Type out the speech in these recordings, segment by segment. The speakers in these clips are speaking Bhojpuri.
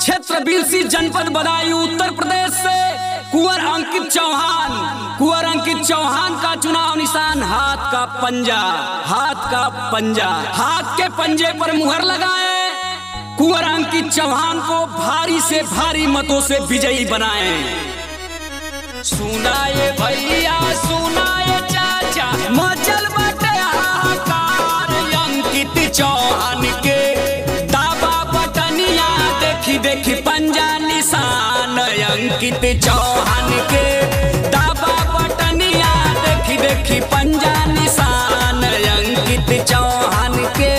क्षेत्र बिलसी जनपद बदायूं उत्तर प्रदेश से कुंवर अंकित चौहान का चुनाव निशान हाथ का पंजा। हाथ के पंजे पर मुहर लगाए, कुंवर अंकित चौहान को भारी से भारी मतों से विजयी बनाए। सुनाए भैया सुनाए चाचा, मचल बटे हाहाकार अंकित चौहान के दाबा बटनिया देखी देखी पंजा निशान। अंकित चौहान के दाबा बटनिया देखी देखी पंजा निशान। अंकित चौहान के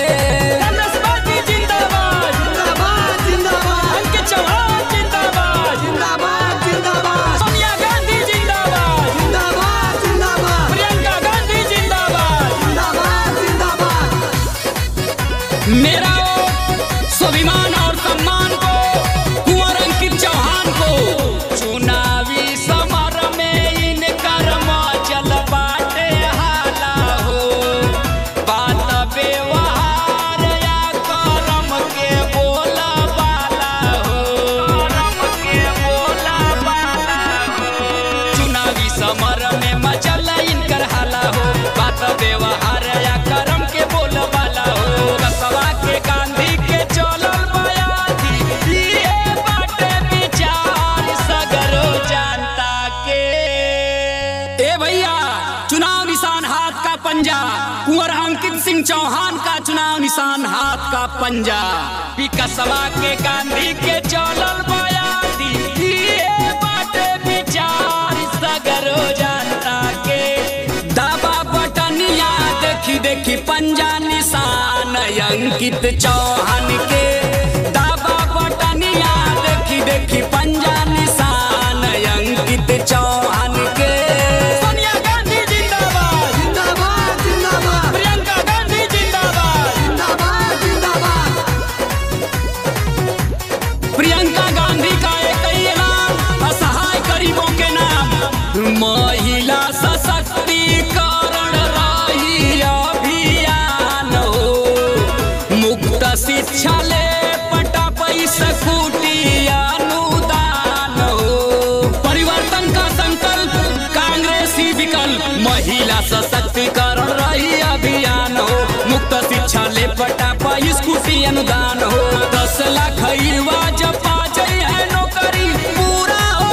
मेरा स्वाभिमान और सम्मान को कुंवर अंकित चौहान को। चुनावी समर में इनकर मचल बाटे हाला हो, बात व्यवहार या करम के बोला बाला हो, चुनावी समर में मचल इनकर हाला हो, बात व्यवहार या करम के बोला बाला हो। गांधी के चलल बयाती ये बाटे विचार सगरो जनता के। ए भैया चुनाव निशान हाथ का पंजा, कुंवर अंकित सिंह चौहान का चुनाव निशान हाथ का पंजा। विकासवा के गांधी के चलल बयाती ये बाटे विचार सगरो जनता के। दाबा बटनिया देखी देखी पंजा निशान। अंकित चौहान के दाबा बटनिया देखी देखी पंजा निशान। अंकित चौहान के सोनिया गांधी जिंदाबाद जिंदाबाद जिंदाबाद, प्रियंका गांधी जिंदाबाद जिंदाबाद जिंदाबाद। प्रियंका गांधी का एक ऐलान, असहाय गरीबों के नाम। महिला सशक्तिकरण रही अभियान हो, मुक्त शिक्षा ले पटा पैसा स्कूटी अनुदान हो। परिवर्तन का संकल्प कांग्रेसी विकल्प, महिला सशक्तिकरण रही अभियान हो, मुक्त शिक्षा ले पटा पैसा स्कूटी अनुदान हो। 10 लाख युवा जब पा जाए है नौकरी, पूरा हो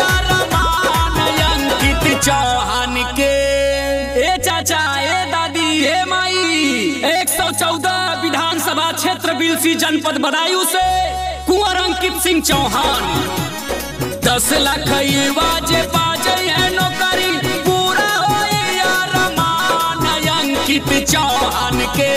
अरमान अंकित चौहान के। ए चाचा ए दादी ए माई, 114 विधानसभा क्षेत्र बिलसी जनपद बदायूं से कुंवर अंकित सिंह चौहान। 10 लाख युवा जे पा जाए है नौकरी, पूरा हो अरमान अंकित चौहान के।